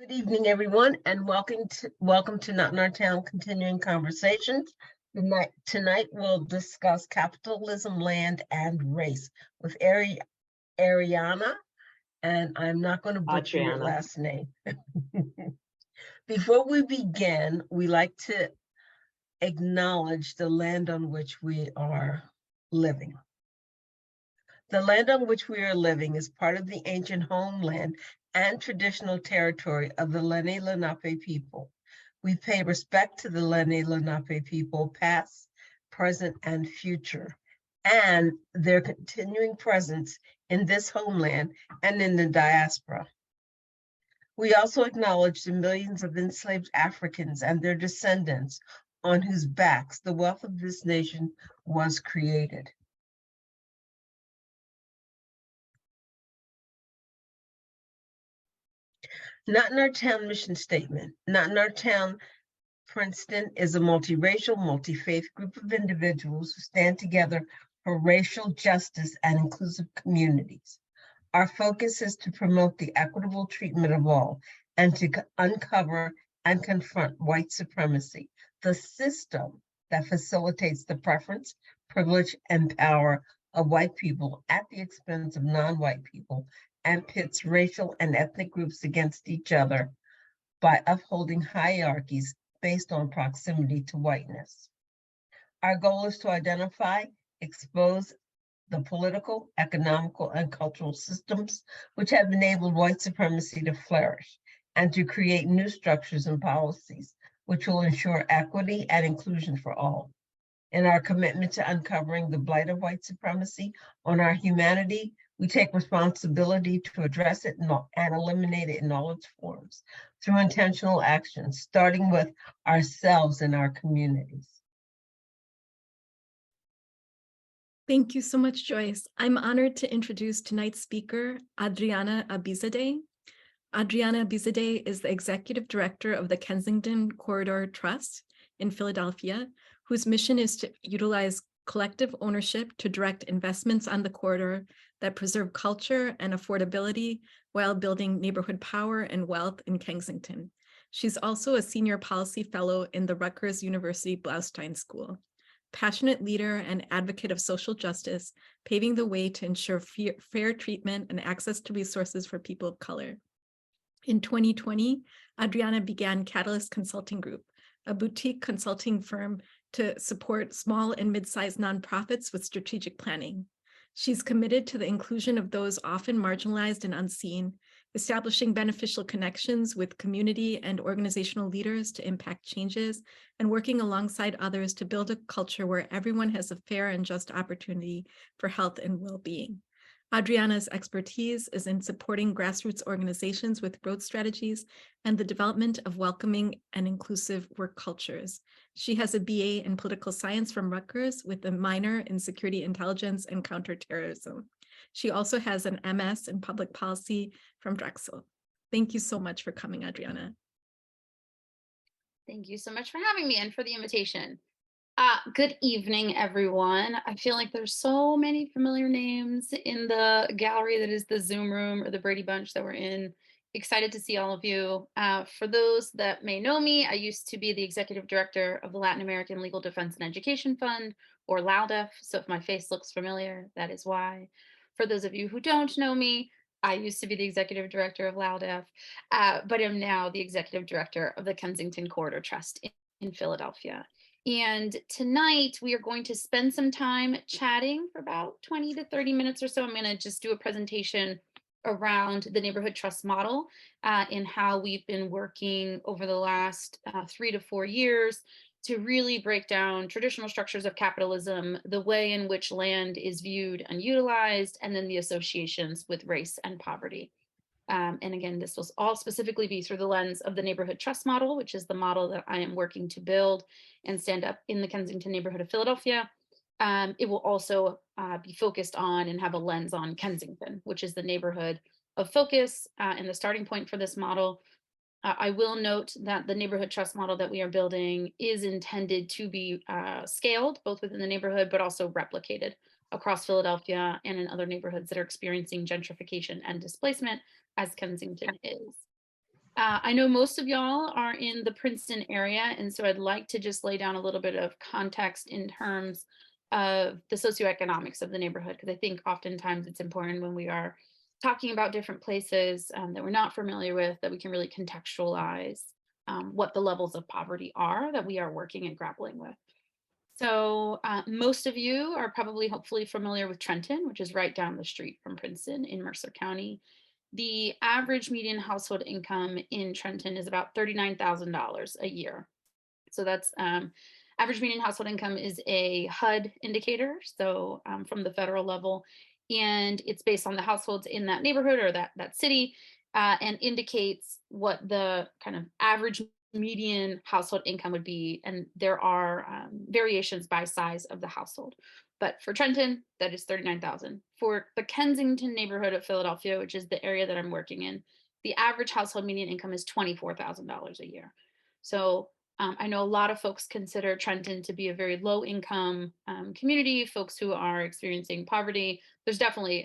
Good evening, everyone, and welcome to Not in Our Town Continuing Conversations. Tonight we'll discuss capitalism, land, and race with Ariana, and I'm not going to butcher your Adriana. last name. Before we begin, we like to acknowledge the land on which we are living. The land on which we are living is part of the ancient homeland and traditional territory of the Lenni Lenape people. We pay respect to the Lenni Lenape people, past, present, and future, and their continuing presence in this homeland and in the diaspora. We also acknowledge the millions of enslaved Africans and their descendants on whose backs the wealth of this nation was created. Not in Our Town mission statement. Not in Our Town, Princeton is a multiracial, multi-faith group of individuals who stand together for racial justice and inclusive communities. Our focus is to promote the equitable treatment of all and to uncover and confront white supremacy, the system that facilitates the preference, privilege, and power of white people at the expense of non-white people and pits racial and ethnic groups against each other by upholding hierarchies based on proximity to whiteness. Our goal is to identify, expose the political, economical, and cultural systems which have enabled white supremacy to flourish, and to create new structures and policies which will ensure equity and inclusion for all. In our commitment to uncovering the blight of white supremacy on our humanity, we take responsibility to address it and eliminate it in all its forms through intentional actions, starting with ourselves and our communities. Thank you so much, Joyce. I'm honored to introduce tonight's speaker, Adriana Abizadeh. Adriana Abizadeh is the Executive Director of the Kensington Corridor Trust in Philadelphia, whose mission is to utilize collective ownership to direct investments on the corridor that preserve culture and affordability while building neighborhood power and wealth in Kensington. She's also a senior policy fellow in the Rutgers University Blaustein School. Passionate leader and advocate of social justice, paving the way to ensure fair treatment and access to resources for people of color. In 2020, Adriana began Catalyst Consulting Group, a boutique consulting firm to support small and mid-sized nonprofits with strategic planning. She's committed to the inclusion of those often marginalized and unseen, establishing beneficial connections with community and organizational leaders to impact changes, and working alongside others to build a culture where everyone has a fair and just opportunity for health and well-being. Adriana's expertise is in supporting grassroots organizations with growth strategies and the development of welcoming and inclusive work cultures. She has a BA in political science from Rutgers with a minor in security intelligence and counterterrorism. She also has an MS in public policy from Drexel. Thank you so much for coming, Adriana. Thank you so much for having me and for the invitation. Good evening, everyone. I feel like there's so many familiar names in the gallery that is the Zoom room or the Brady Bunch that we're in. Excited to see all of you. For those that may know me, I used to be the executive director of the Latin American Legal Defense and Education Fund, or LALDEF. So if my face looks familiar, that is why. For those of you who don't know me, I used to be the executive director of LALDEF, but am now the executive director of the Kensington Corridor Trust in Philadelphia. And tonight we are going to spend some time chatting for about 20 to 30 minutes or so. I'm going to just do a presentation around the neighborhood trust model and how we've been working over the last 3 to 4 years to really break down traditional structures of capitalism, the way in which land is viewed and utilized, and then the associations with race and poverty. And again, this will all specifically be through the lens of the neighborhood trust model, which is the model that I am working to build and stand up in the Kensington neighborhood of Philadelphia. It will also be focused on and have a lens on Kensington, which is the neighborhood of focus and the starting point for this model. I will note that the neighborhood trust model that we are building is intended to be scaled both within the neighborhood, but also replicated across Philadelphia and in other neighborhoods that are experiencing gentrification and displacement, as Kensington is. I know most of y'all are in the Princeton area, and so I'd like to just lay down a little bit of context in terms of the socioeconomics of the neighborhood, because I think oftentimes it's important when we are talking about different places that we're not familiar with, that we can really contextualize what the levels of poverty are that we are working and grappling with. So most of you are probably hopefully familiar with Trenton, which is right down the street from Princeton in Mercer County. The average median household income in Trenton is about $39,000 a year. So that's average median household income is a HUD indicator, so from the federal level, and it's based on the households in that neighborhood or that city, and indicates what the kind of average median household income would be. And there are variations by size of the household. But for Trenton, that is 39,000. For the Kensington neighborhood of Philadelphia, which is the area that I'm working in, the average household median income is $24,000 a year. So I know a lot of folks consider Trenton to be a very low income community, folks who are experiencing poverty. There's definitely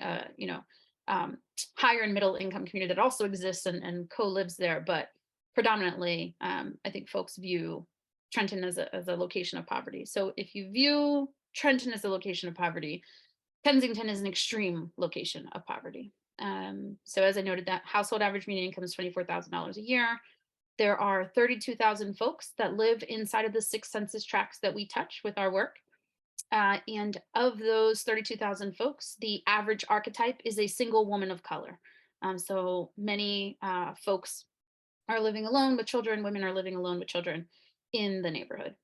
higher and middle income community that also exists and co-lives there, but predominantly I think folks view Trenton as a location of poverty. So if you view Trenton as a location of poverty, Kensington is an extreme location of poverty. So as I noted, that household average median income is $24,000 a year. There are 32,000 folks that live inside of the 6 census tracts that we touch with our work. And of those 32,000 folks, the average archetype is a single woman of color. So many folks are living alone with children, women are living alone with children in the neighborhood.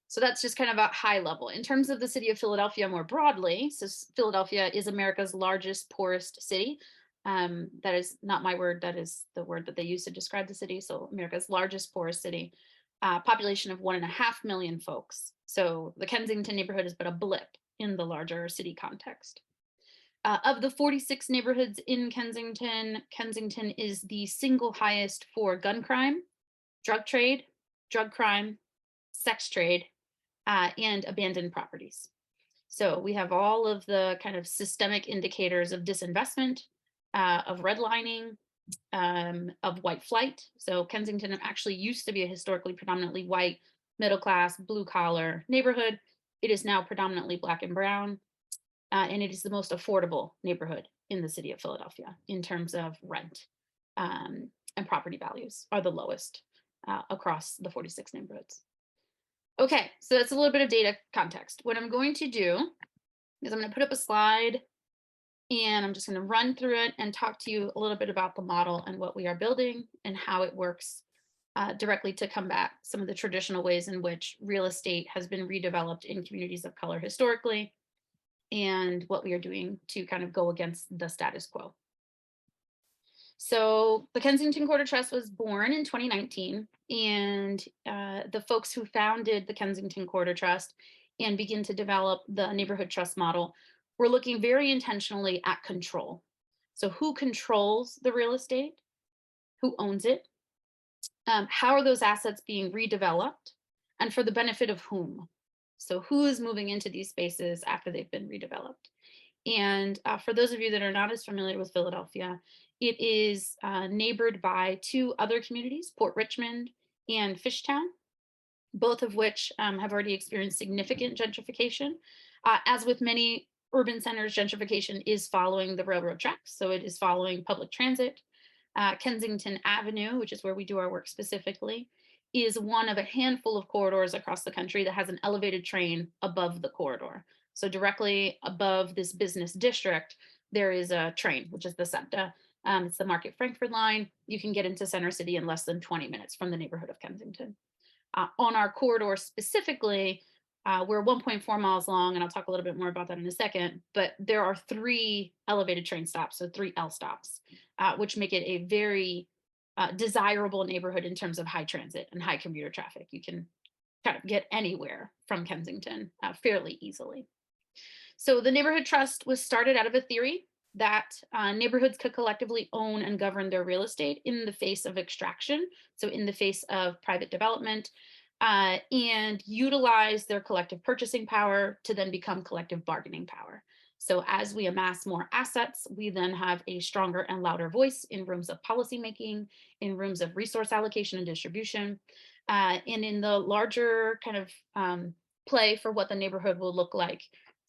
So that's just kind of a high level. In terms of the city of Philadelphia more broadly, so Philadelphia is America's largest, poorest city. That is not my word, that is the word that they use to describe the city. So America's largest, poorest city, population of 1.5 million folks. So the Kensington neighborhood is but a blip in the larger city context. Of the 46 neighborhoods in Kensington, Kensington is the single highest for gun crime, drug trade, drug crime, sex trade, and abandoned properties. So we have all of the kind of systemic indicators of disinvestment, of redlining, of white flight. So Kensington actually used to be a historically predominantly white, middle class, blue collar neighborhood. It is now predominantly Black and brown, and it is the most affordable neighborhood in the city of Philadelphia in terms of rent, and property values are the lowest across the 46 neighborhoods. Okay, so that's a little bit of data context. What I'm going to do is I'm going to put up a slide and I'm just going to run through it and talk to you a little bit about the model and what we are building and how it works directly to combat some of the traditional ways in which real estate has been redeveloped in communities of color historically, and what we are doing to kind of go against the status quo. So the Kensington Quarter Trust was born in 2019, and the folks who founded the Kensington Quarter Trust and begin to develop the neighborhood trust model were looking very intentionally at control. So who controls the real estate? Who owns it? How are those assets being redeveloped? And for the benefit of whom? So who is moving into these spaces after they've been redeveloped? And for those of you that are not as familiar with Philadelphia, it is neighbored by 2 other communities, Port Richmond and Fishtown, both of which have already experienced significant gentrification. As with many urban centers, gentrification is following the railroad tracks, so it is following public transit. Kensington Avenue, which is where we do our work specifically, is one of a handful of corridors across the country that has an elevated train above the corridor. So directly above this business district, there is a train, which is the SEPTA. It's the Market Frankford line. You can get into Center City in less than 20 minutes from the neighborhood of Kensington. On our corridor specifically, we're 1.4 miles long, and I'll talk a little bit more about that in a second, but there are 3 elevated train stops, so 3 L stops, which make it a very desirable neighborhood in terms of high transit and high commuter traffic. You can kind of get anywhere from Kensington fairly easily. So the neighborhood trust was started out of a theory that neighborhoods could collectively own and govern their real estate in the face of extraction, so in the face of private development, and utilize their collective purchasing power to then become collective bargaining power. So as we amass more assets, we then have a stronger and louder voice in rooms of policymaking, in rooms of resource allocation and distribution, and in the larger kind of play for what the neighborhood will look like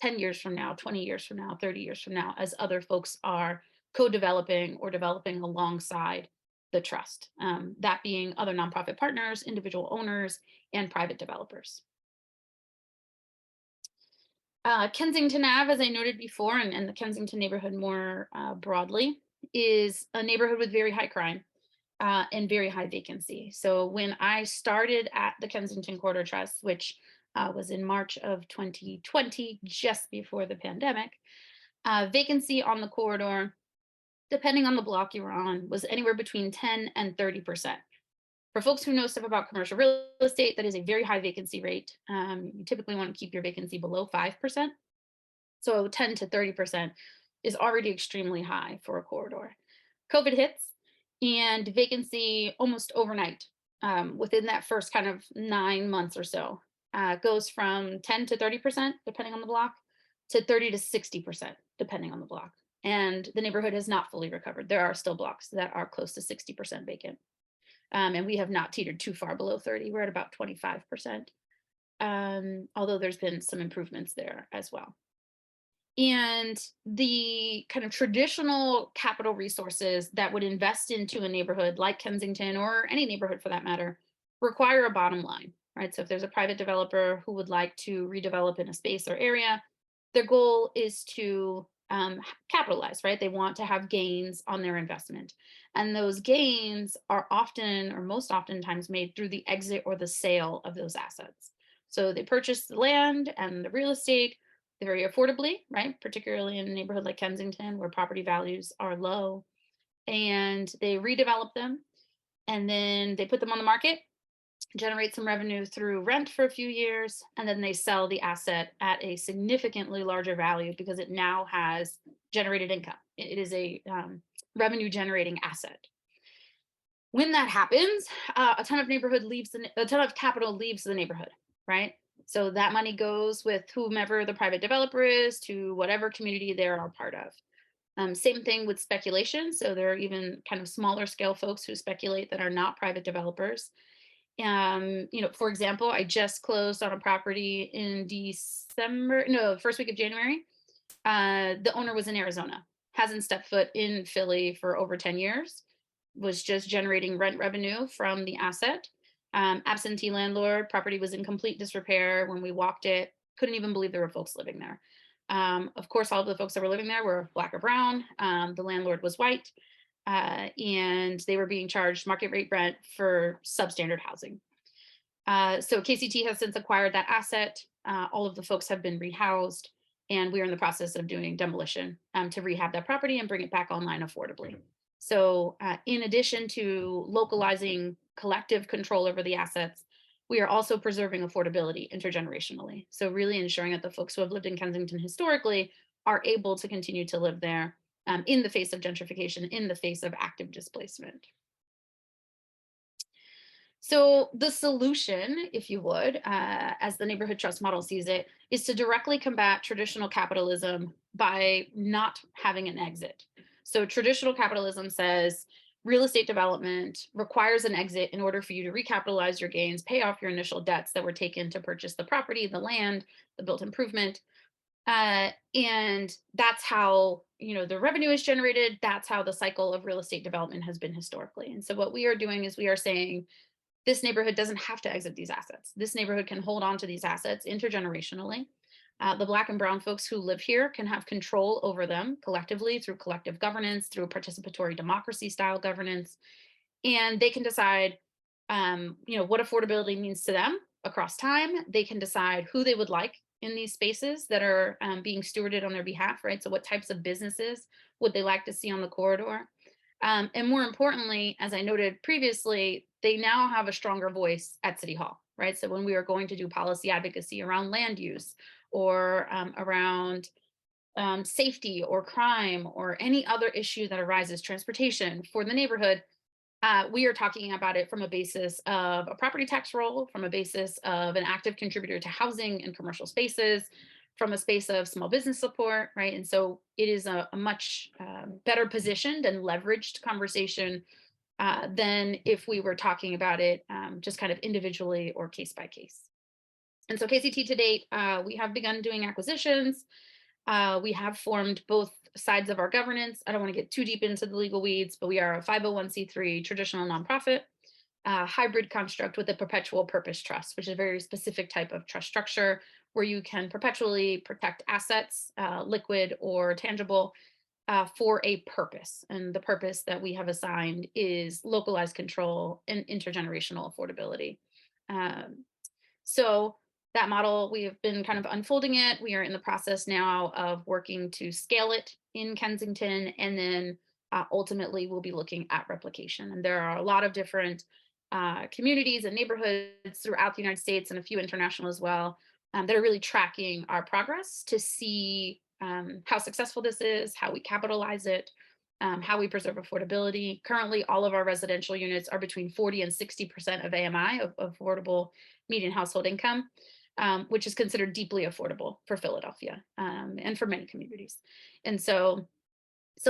10 years from now, 20 years from now, 30 years from now, as other folks are co-developing or developing alongside the trust, that being other nonprofit partners, individual owners, and private developers. Kensington Ave, as I noted before, and the Kensington neighborhood more broadly, is a neighborhood with very high crime and very high vacancy. So when I started at the Kensington Corridor Trust, which was in March of 2020, just before the pandemic, vacancy on the corridor, depending on the block you were on, was anywhere between 10 and 30%. For folks who know stuff about commercial real estate, that is a very high vacancy rate. You typically want to keep your vacancy below 5%. So 10 to 30% is already extremely high for a corridor. COVID hits and vacancy almost overnight, within that first kind of 9 months or so, goes from 10 to 30%, depending on the block, to 30 to 60%, depending on the block. And the neighborhood has not fully recovered. There are still blocks that are close to 60% vacant. And we have not teetered too far below 30. We're at about 25%, although there's been some improvements there as well. And the kind of traditional capital resources that would invest into a neighborhood like Kensington, or any neighborhood for that matter, require a bottom line, right? So if there's a private developer who would like to redevelop in a space or area, their goal is to capitalize, right? They want to have gains on their investment. And those gains are often, or most oftentimes, made through the exit or the sale of those assets. So they purchase the land and the real estate very affordably, right? Particularly in a neighborhood like Kensington, where property values are low, and they redevelop them, and then they put them on the market, generate some revenue through rent for a few years, and then they sell the asset at a significantly larger value because it now has generated income. It is a revenue generating asset. When that happens, a ton of capital leaves the neighborhood, right? So that money goes with whomever the private developer is to whatever community they're a part of. Same thing with speculation. So there are even kind of smaller scale folks who speculate that are not private developers. For example, I just closed on a property in first week of January. The owner was in Arizona, hasn't stepped foot in Philly for over 10 years, was just generating rent revenue from the asset. Absentee landlord, property was in complete disrepair when we walked it, couldn't even believe there were folks living there. Of course, all of the folks that were living there were Black or brown. The landlord was white, and they were being charged market rate rent for substandard housing. So KCT has since acquired that asset. All of the folks have been rehoused, and we are in the process of doing demolition to rehab that property and bring it back online affordably. So in addition to localizing collective control over the assets, we are also preserving affordability intergenerationally. So really ensuring that the folks who have lived in Kensington historically are able to continue to live there in the face of gentrification, in the face of active displacement. So the solution, if you would, as the neighborhood trust model sees it, is to directly combat traditional capitalism by not having an exit. So traditional capitalism says real estate development requires an exit in order for you to recapitalize your gains, pay off your initial debts that were taken to purchase the property, the land, the built improvement. And that's how, the revenue is generated. That's how the cycle of real estate development has been historically. And so what we are doing is we are saying this neighborhood doesn't have to exit these assets. This neighborhood can hold on to these assets intergenerationally. The Black and brown folks who live here can have control over them collectively through collective governance, through participatory democracy style governance. And they can decide, what affordability means to them across time. They can decide who they would like in these spaces that are being stewarded on their behalf, right? So what types of businesses would they like to see on the corridor? And more importantly, as I noted previously, they now have a stronger voice at City Hall, right? So when we are going to do policy advocacy around land use or around safety or crime or any other issue that arises, transportation for the neighborhood, we are talking about it from a basis of a property tax roll, from a basis of an active contributor to housing and commercial spaces, from a space of small business support, right? And so it is a much better positioned and leveraged conversation than if we were talking about it just kind of individually or case by case. And so KCT to date, we have begun doing acquisitions. We have formed both sides of our governance. I don't want to get too deep into the legal weeds, but we are a 501c3 traditional nonprofit, hybrid construct with a perpetual purpose trust, which is a very specific type of trust structure where you can perpetually protect assets, liquid or tangible, for a purpose. And the purpose that we have assigned is localized control and intergenerational affordability. So that model, we have been kind of unfolding it. We are in the process now of working to scale it in Kensington, and then ultimately we'll be looking at replication. And there are a lot of different communities and neighborhoods throughout the United States and a few international as well that are really tracking our progress to see how successful this is, how we capitalize it, how we preserve affordability. Currently, all of our residential units are between 40 and 60% of AMI, of affordable median household income, which is considered deeply affordable for Philadelphia and for many communities. And so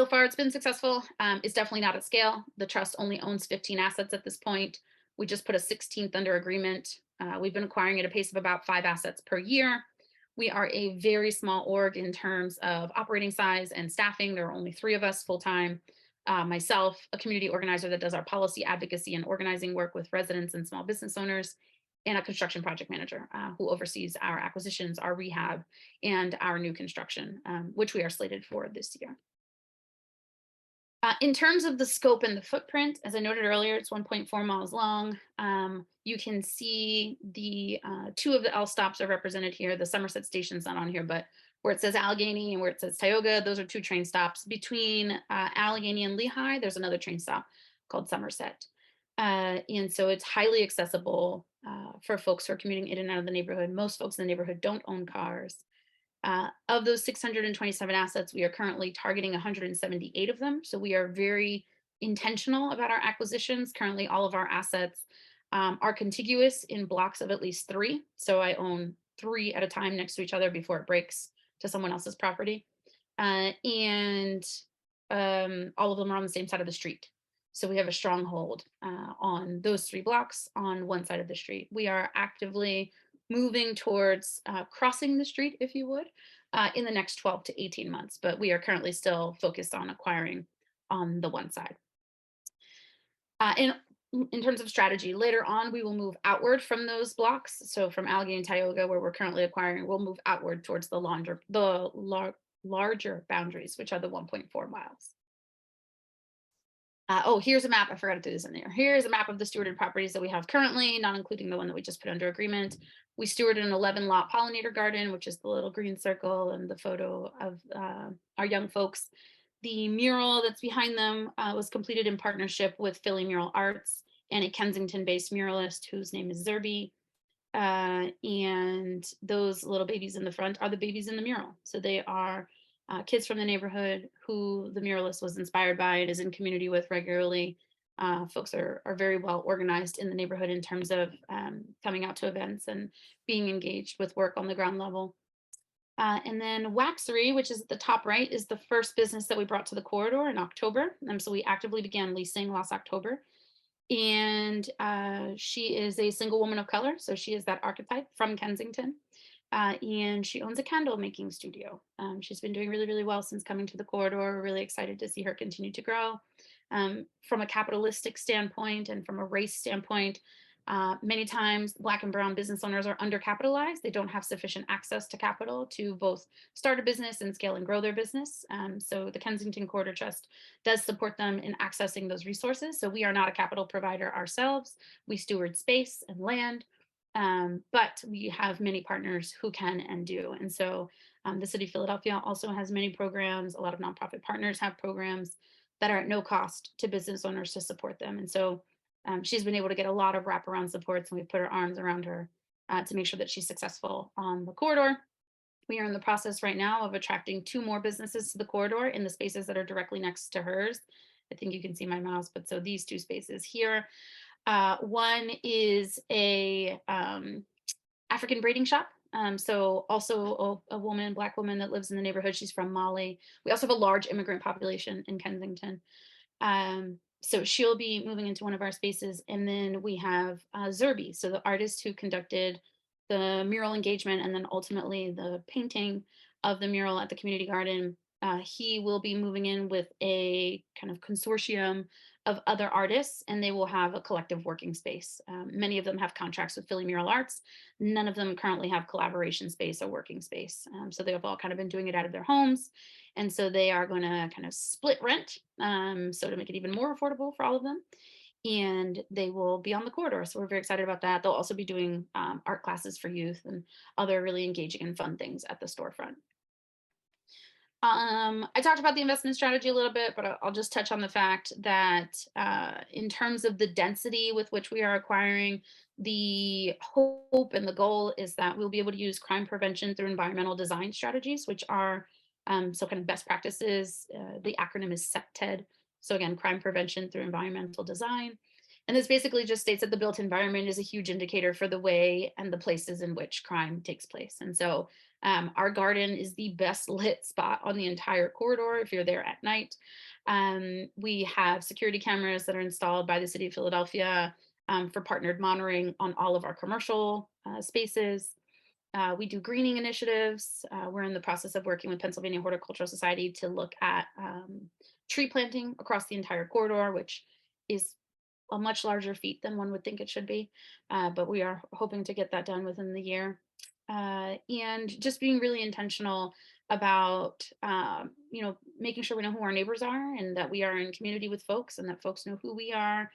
far it's been successful. It's definitely not at scale. The trust only owns 15 assets at this point. We just put a 16th under agreement. We've been acquiring at a pace of about 5 assets per year. We are a very small org in terms of operating size and staffing. There are only 3 of us full-time. Myself, a community organizer that does our policy advocacy and organizing work with residents and small business owners, and a construction project manager who oversees our acquisitions, our rehab, and our new construction, which we are slated for this year. In terms of the scope and the footprint, as I noted earlier, it's 1.4 miles long. You can see the 2 of the L stops are represented here. The Somerset station's not on here, but where it says Allegheny and where it says Tioga, those are 2 train stops. Between Allegheny and Lehigh, there's another train stop called Somerset. And so it's highly accessible for folks who are commuting in and out of the neighborhood. Most folks in the neighborhood don't own cars. Of those 627 assets, we are currently targeting 178 of them. So we are very intentional about our acquisitions. Currently, all of our assets are contiguous in blocks of at least 3. So I own 3 at a time next to each other before it breaks to someone else's property. And all of them are on the same side of the street. So we have a stronghold on those 3 blocks on one side of the street. We are actively moving towards crossing the street, if you would, in the next 12 to 18 months. But we are currently still focused on acquiring on the one side. In terms of strategy, later on, we will move outward from those blocks. So from Allegheny and Tioga, where we're currently acquiring, we'll move outward towards the larger boundaries, which are the 1.4 miles. Here's a map. I forgot to do this in there. Here's a map of the stewarded properties that we have currently, not including the one that we just put under agreement. We stewarded an 11-lot pollinator garden, which is the little green circle and the photo of our young folks. The mural that's behind them was completed in partnership with Philly Mural Arts and a Kensington-based muralist whose name is Zerby. And those little babies in the front are the babies in the mural. So they are kids from the neighborhood who the muralist was inspired by and is in community with regularly. Folks are very well organized in the neighborhood in terms of coming out to events and being engaged with work on the ground level. And then Waxery, which is at the top right, is the first business that we brought to the corridor in October. So we actively began leasing last October. And she is a single woman of color. So she is that archetype from Kensington. And she owns a candle making studio. She's been doing really, really well since coming to the corridor. We're really excited to see her continue to grow. From a capitalistic standpoint and from a race standpoint, many times Black and Brown business owners are undercapitalized. They don't have sufficient access to capital to both start a business and scale and grow their business. So the Kensington Corridor Trust does support them in accessing those resources. So we are not a capital provider ourselves. We steward space and land. But we have many partners who can and do. And so the city of Philadelphia also has many programs. A lot of nonprofit partners have programs that are at no cost to business owners to support them. And so she's been able to get a lot of wraparound supports, and we've put our arms around her to make sure that she's successful on the corridor. We are in the process right now of attracting 2 more businesses to the corridor in the spaces that are directly next to hers. I think you can see my mouse, but so these 2 spaces here. One is a African braiding shop So also a woman, Black woman that lives in the neighborhood. She's from Mali. We also have a large immigrant population in Kensington. So she'll be moving into one of our spaces. And then we have Zerby, so the artist who conducted the mural engagement and then ultimately the painting of the mural at the community garden. He will be moving in with a kind of consortium of other artists, and they will have a collective working space. Many of them have contracts with Philly Mural Arts. None of them currently have collaboration space or working space. So they've all kind of been doing it out of their homes. And so they are going to kind of split rent, so to make it even more affordable for all of them. And they will be on the corridor. So we're very excited about that. They'll also be doing art classes for youth and other really engaging and fun things at the storefront. I talked about the investment strategy a little bit, but I'll just touch on the fact that in terms of the density with which we are acquiring, the hope and the goal is that we'll be able to use crime prevention through environmental design strategies, which are so kind of best practices. The acronym is CPTED. So again, crime prevention through environmental design. And this basically just states that the built environment is a huge indicator for the way and the places in which crime takes place. And so our garden is the best lit spot on the entire corridor if you're there at night. We have security cameras that are installed by the city of Philadelphia for partnered monitoring on all of our commercial spaces. We do greening initiatives. We're in the process of working with Pennsylvania Horticultural Society to look at tree planting across the entire corridor, which is a much larger feat than one would think it should be. But we are hoping to get that done within the year. And just being really intentional about, making sure we know who our neighbors are and that we are in community with folks and that folks know who we are,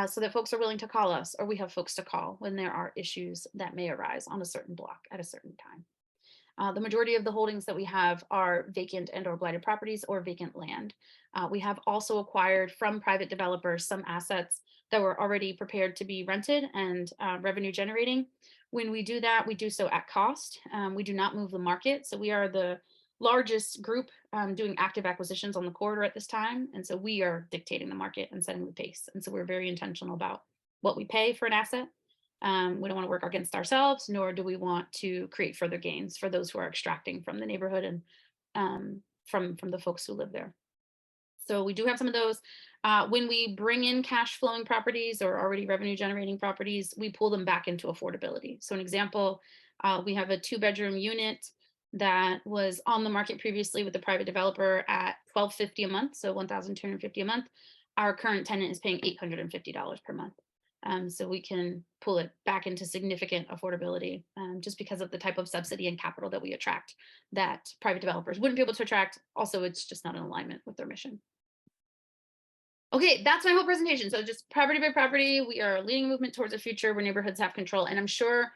so that folks are willing to call us or we have folks to call when there are issues that may arise on a certain block at a certain time. The majority of the holdings that we have are vacant and or blighted properties or vacant land. We have also acquired from private developers some assets that were already prepared to be rented and revenue generating. When we do that, we do so at cost. We do not move the market. So we are the largest group doing active acquisitions on the corridor at this time. And so we are dictating the market and setting the pace. And so we're very intentional about what we pay for an asset. We don't want to work against ourselves, nor do we want to create further gains for those who are extracting from the neighborhood and from the folks who live there. So we do have some of those. When we bring in cash flowing properties or already revenue generating properties, we pull them back into affordability. So an example, we have a 2-bedroom unit that was on the market previously with a private developer at $1,250 a month, so $1,250 a month. Our current tenant is paying $850 per month. So we can pull it back into significant affordability just because of the type of subsidy and capital that we attract that private developers wouldn't be able to attract. Also, it's just not in alignment with their mission. Okay, that's my whole presentation. So just property by property, we are leading a movement towards a future where neighborhoods have control. And I'm sure,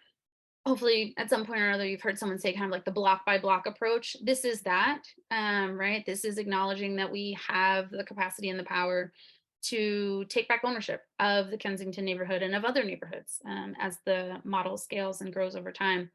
hopefully at some point or another, you've heard someone say kind of like the block by block approach. This is that, right? This is acknowledging that we have the capacity and the power to take back ownership of the Kensington neighborhood and of other neighborhoods as the model scales and grows over time.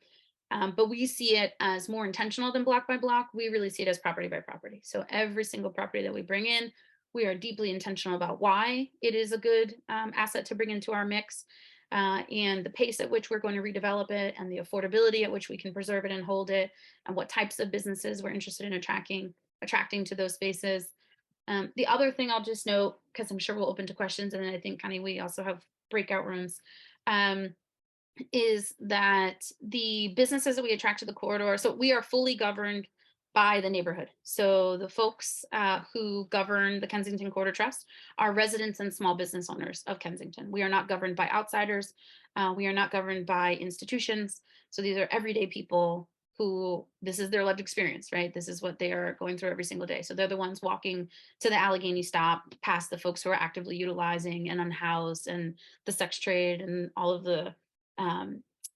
But we see it as more intentional than block by block. We really see it as property by property. So every single property that we bring in, we are deeply intentional about why it is a good asset to bring into our mix and the pace at which we're going to redevelop it and the affordability at which we can preserve it and hold it and what types of businesses we're interested in attracting to those spaces. The other thing I'll just note, because I'm sure we'll open to questions, and then I think, Connie, we also have breakout rooms, is that the businesses that we attract to the corridor, so we are fully governed by the neighborhood. So the folks who govern the Kensington Corridor Trust are residents and small business owners of Kensington. We are not governed by outsiders. We are not governed by institutions. So these are everyday people who this is their lived experience, right? This is what they are going through every single day. So they're the ones walking to the Allegheny stop past the folks who are actively utilizing and unhoused and the sex trade and all of the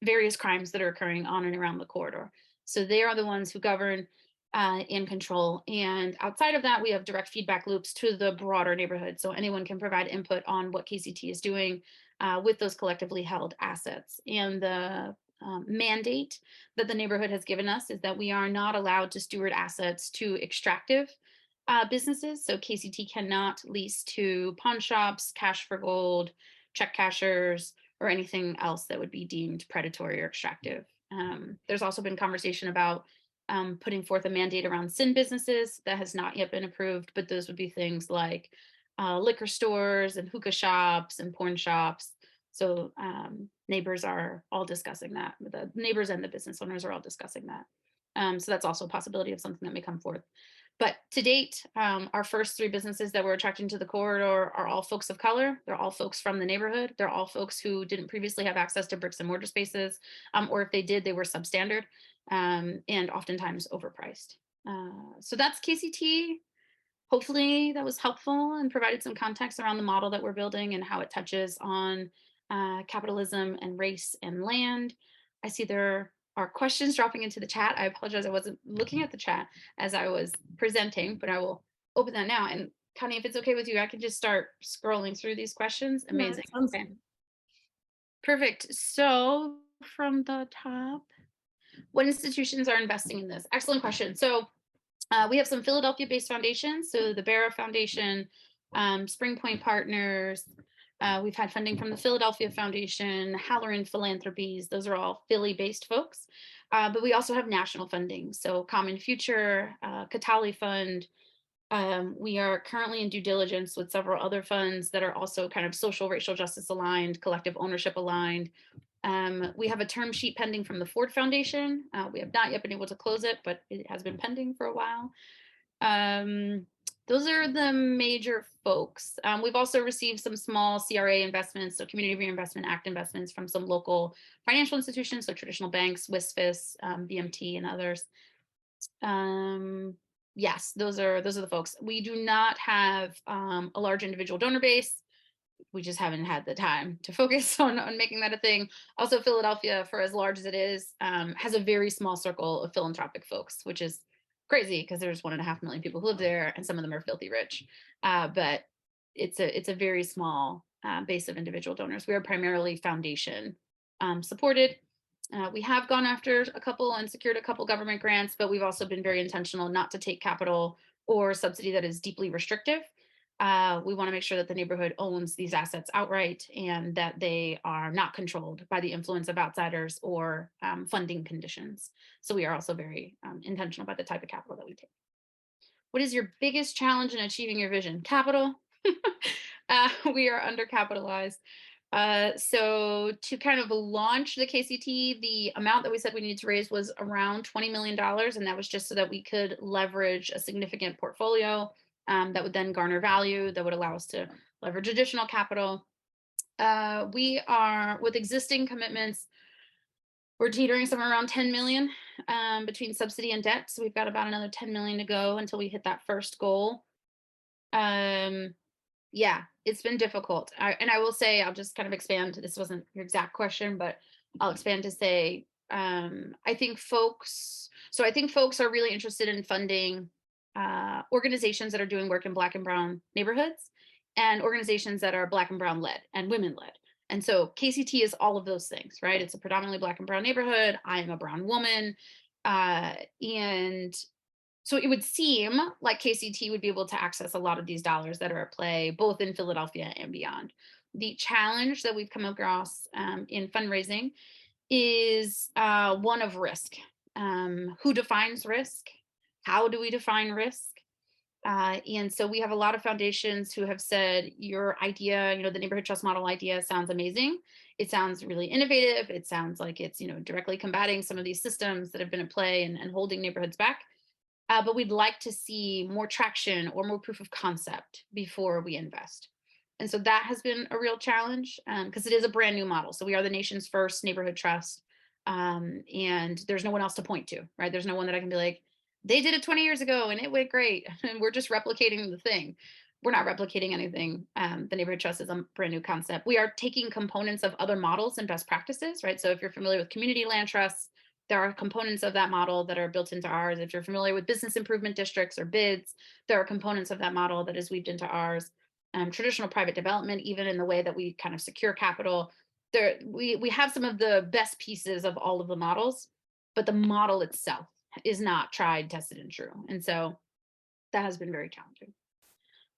various crimes that are occurring on and around the corridor. So they are the ones who govern and control. And outside of that, we have direct feedback loops to the broader neighborhood. So anyone can provide input on what KCT is doing with those collectively held assets. And the mandate that the neighborhood has given us is that we are not allowed to steward assets to extractive businesses. So KCT cannot lease to pawn shops, cash for gold, check cashers, or anything else that would be deemed predatory or extractive There's also been conversation about putting forth a mandate around sin businesses that has not yet been approved, but those would be things like liquor stores and hookah shops and porn shops. So neighbors are all discussing that. The neighbors and the business owners are all discussing that. So that's also a possibility of something that may come forth. But to date, our first 3 businesses that we're attracting to the corridor are all folks of color. They're all folks from the neighborhood. They're all folks who didn't previously have access to bricks and mortar spaces, or if they did, they were substandard and oftentimes overpriced. So that's KCT. Hopefully that was helpful and provided some context around the model that we're building and how it touches on capitalism and race and land. I see there are questions dropping into the chat. I apologize, I wasn't looking at the chat as I was presenting, but I will open that now. And Connie, if it's okay with you, I can just start scrolling through these questions. Amazing. Yeah, sounds Okay. Perfect. So from the top, what institutions are investing in this? Excellent question. So we have some Philadelphia-based foundations. So the Barra Foundation, Spring Point Partners. We've had funding from the Philadelphia Foundation, Halloran Philanthropies. Those are all Philly-based folks. But we also have national funding. So Common Future, Katali Fund. We are currently in due diligence with several other funds that are also kind of social, racial justice aligned, collective ownership aligned. We have a term sheet pending from the Ford Foundation. We have not yet been able to close it, but it has been pending for a while. Those are the major folks. We've also received some small CRA investments, so Community Reinvestment Act investments from some local financial institutions, so traditional banks, WISFIS, BMT, and others. Yes, those are the folks. We do not have a large individual donor base. We just haven't had the time to focus on making that a thing. Also, Philadelphia, for as large as it is, has a very small circle of philanthropic folks, which is crazy because there's 1.5 million people who live there, and some of them are filthy rich. But it's a very small base of individual donors. We are primarily foundation supported. We have gone after a couple and secured a couple government grants, but we've also been very intentional not to take capital or subsidy that is deeply restrictive. We want to make sure that the neighborhood owns these assets outright and that they are not controlled by the influence of outsiders or funding conditions. So we are also very intentional about the type of capital that we take. What is your biggest challenge in achieving your vision? Capital. We are undercapitalized. So to kind of launch the KCT, the amount that we said we needed to raise was around $20 million. And that was just so that we could leverage a significant portfolio that would then garner value, that would allow us to leverage additional capital. We are, with existing commitments, we're teetering somewhere around 10 million between subsidy and debt. So we've got about another 10 million to go until we hit that first goal. Yeah, it's been difficult. And I will say, I'll just kind of expand. This wasn't your exact question, but I'll expand to say, I think folks are really interested in funding organizations that are doing work in Black and Brown neighborhoods and organizations that are Black and Brown led and women led. And so KCT is all of those things, right? It's a predominantly Black and Brown neighborhood. I am a brown woman. And so it would seem like KCT would be able to access a lot of these dollars that are at play, both in Philadelphia and beyond. The challenge that we've come across in fundraising is one of risk. Who defines risk? How do we define risk? And so we have a lot of foundations who have said, your idea, the neighborhood trust model idea sounds amazing. It sounds really innovative. It sounds like it's, directly combating some of these systems that have been at play and holding neighborhoods back. But we'd like to see more traction or more proof of concept before we invest. And so that has been a real challenge because it is a brand new model. So we are the nation's first neighborhood trust. And there's no one else to point to, right? There's no one that I can be like, they did it 20 years ago and it went great. And we're just replicating the thing. We're not replicating anything. The neighborhood trust is a brand new concept. We are taking components of other models and best practices, right? So if you're familiar with community land trusts, there are components of that model that are built into ours. If you're familiar with business improvement districts or bids, there are components of that model that is weaved into ours. Traditional private development, even in the way that we kind of secure capital, we have some of the best pieces of all of the models, but the model itself is not tried, tested, and true. And so that has been very challenging.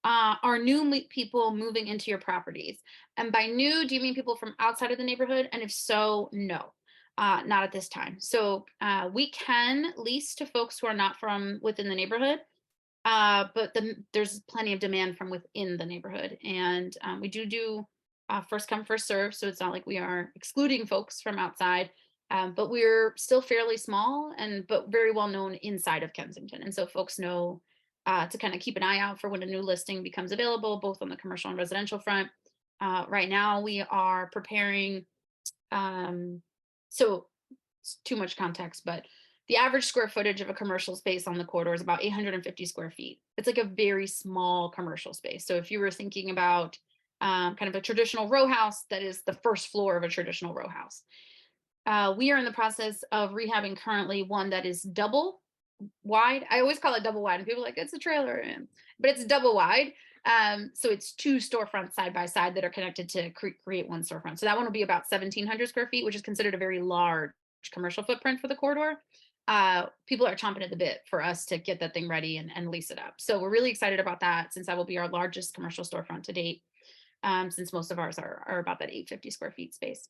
Are new people moving into your properties? And by new, do you mean people from outside of the neighborhood? And if so, no. Not at this time. So we can lease to folks who are not from within the neighborhood, but there's plenty of demand from within the neighborhood. And we do first come, first serve. So it's not like we are excluding folks from outside, but we're still fairly small but very well known inside of Kensington. And so folks know to kind of keep an eye out for when a new listing becomes available, both on the commercial and residential front. Right now we are preparing, so it's too much context, but the average square footage of a commercial space on the corridor is about 850 square feet. It's like a very small commercial space. So if you were thinking about kind of a traditional row house, that is the first floor of a traditional row house. We are in the process of rehabbing currently one that is double wide. I always call it double wide, and people are like, it's a trailer, but it's double wide. So it's two storefronts side by side that are connected to create one storefront. So that one will be about 1,700 square feet, which is considered a very large commercial footprint for the corridor. People are chomping at the bit for us to get that thing ready and lease it up. So we're really excited about that, since that will be our largest commercial storefront to date, since most of ours are about that 850 square feet space.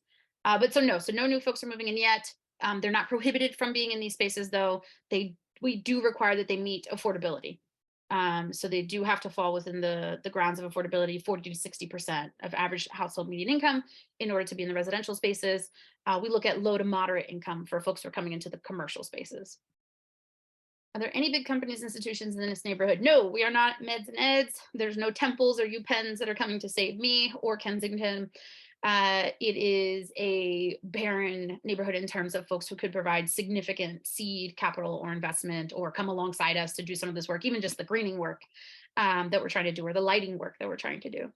So no new folks are moving in yet. They're not prohibited from being in these spaces, though. We do require that they meet affordability. So they do have to fall within the grounds of affordability, 40 to 60% of average household median income in order to be in the residential spaces. We look at low to moderate income for folks who are coming into the commercial spaces. Are there any big companies, institutions in this neighborhood? No, we are not Meds and Eds. There's no Temples or UPenns that are coming to save me or Kensington. It is a barren neighborhood in terms of folks who could provide significant seed capital or investment or come alongside us to do some of this work, even just the greening work that we're trying to do, or the lighting work that we're trying to do.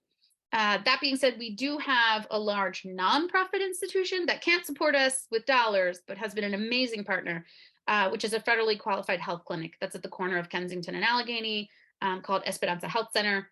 That being said, we do have a large nonprofit institution that can't support us with dollars, but has been an amazing partner, which is a federally qualified health clinic that's at the corner of Kensington and Allegheny, called Esperanza Health Center.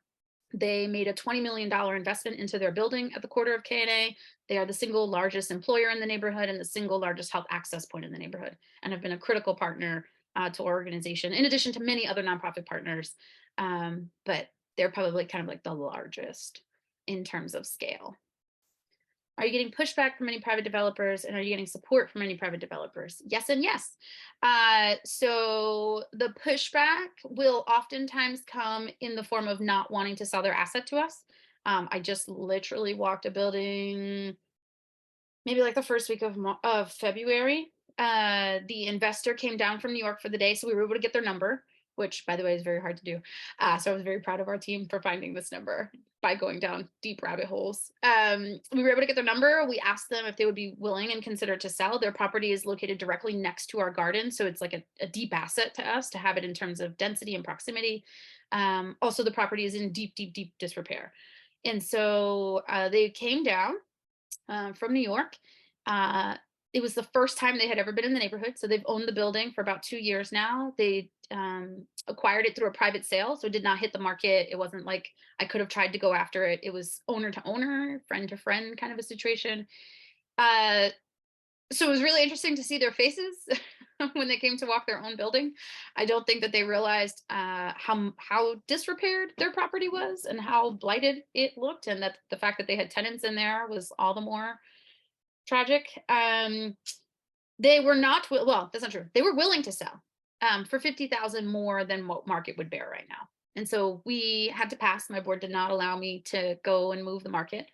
They made a $20 million investment into their building at the corner of K&A. They are the single largest employer in the neighborhood and the single largest health access point in the neighborhood, and have been a critical partner to our organization, in addition to many other nonprofit partners. But they're probably kind of like the largest in terms of scale. Are you getting pushback from any private developers, and are you getting support from any private developers? Yes and yes. So the pushback will oftentimes come in the form of not wanting to sell their asset to us. I just literally walked a building maybe like the first week of February. The investor came down from New York for the day, so we were able to get their number, which, by the way, is very hard to do. So I was very proud of our team for finding this number by going down deep rabbit holes. We were able to get their number. We asked them if they would be willing and consider to sell. Their property is located directly next to our garden, so it's like a deep asset to us to have it in terms of density and proximity. Also, the property is in deep disrepair. And so they came down from New York. It was the first time they had ever been in the neighborhood. So they've owned the building for about 2 years now. They acquired it through a private sale, so it did not hit the market. It wasn't like I could have tried to go after it. It was owner to owner, friend to friend kind of a situation. So it was really interesting to see their faces when they came to walk their own building. I don't think that they realized how disrepaired their property was and how blighted it looked, and that the fact that they had tenants in there was all the more tragic. They were not, well, that's not true. They were willing to sell for $50,000 more than what market would bear right now. And so we had to pass. My board did not allow me to go and move the market.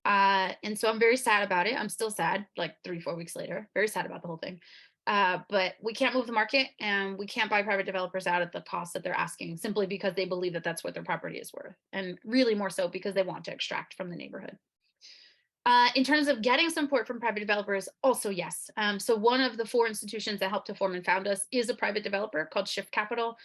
And so I'm very sad about it. I'm still sad, like 3-4 weeks later, very sad about the whole thing. But we can't move the market, and we can't buy private developers out at the cost that they're asking, simply because they believe that that's what their property is worth. And really more so because they want to extract from the neighborhood. In terms of getting support from private developers, also yes. So one of the 4 institutions that helped to form and found us is a private developer called Shift Capital.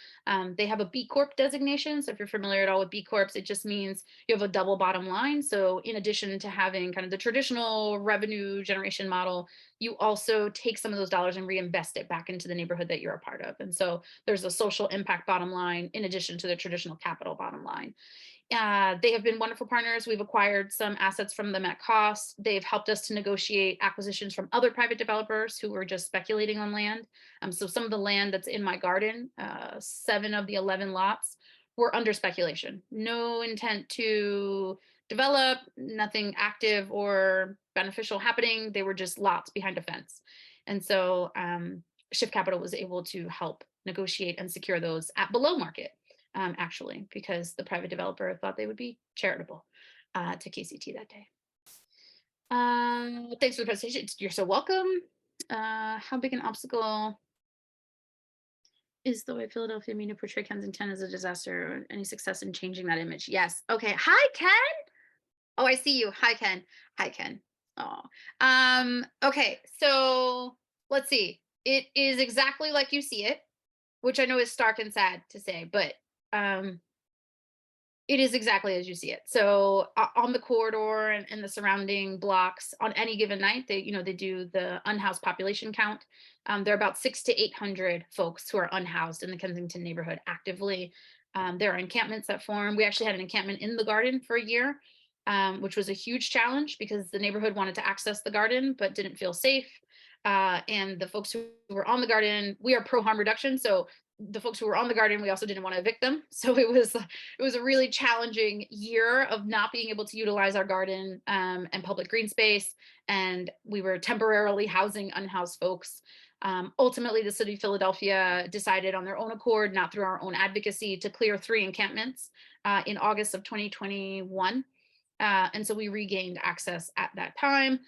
They have a B Corp designation. So if you're familiar at all with B Corps, it just means you have a double bottom line. So in addition to having kind of the traditional revenue generation model, you also take some of those dollars and reinvest it back into the neighborhood that you're a part of. And so there's a social impact bottom line in addition to the traditional capital bottom line. They have been wonderful partners. We've acquired some assets from them at cost. They've helped us to negotiate acquisitions from other private developers who were just speculating on land. So some of the land that's in my garden, 7 of the 11 lots, were under speculation. No intent to develop, nothing active or beneficial happening. They were just lots behind a fence. And so Shift Capital was able to help negotiate and secure those at below market, actually, because the private developer thought they would be charitable to KCT that day. Thanks for the presentation. You're so welcome. How big an obstacle is the way Philadelphia media portray Kensington as a disaster? Any success in changing that image? Yes. Okay. Hi, Ken. Oh, I see you. Hi, Ken. Hi, Ken. Oh. Okay. So let's see. It is exactly like you see it, which I know is stark and sad to say, but it is exactly as you see it. So on the corridor and the surrounding blocks on any given night, they do the unhoused population count. There are about 600 to 800 folks who are unhoused in the Kensington neighborhood actively. There are encampments that form. We actually had an encampment in the garden for a year, which was a huge challenge because the neighborhood wanted to access the garden but didn't feel safe. And the folks who were on the garden, we are pro harm reduction, so the folks who were on the garden, we also didn't want to evict them. So it was a really challenging year of not being able to utilize our garden and public green space. And we were temporarily housing unhoused folks. Ultimately, the city of Philadelphia decided on their own accord, not through our own advocacy, to clear 3 encampments in August of 2021. And so we regained access at that time.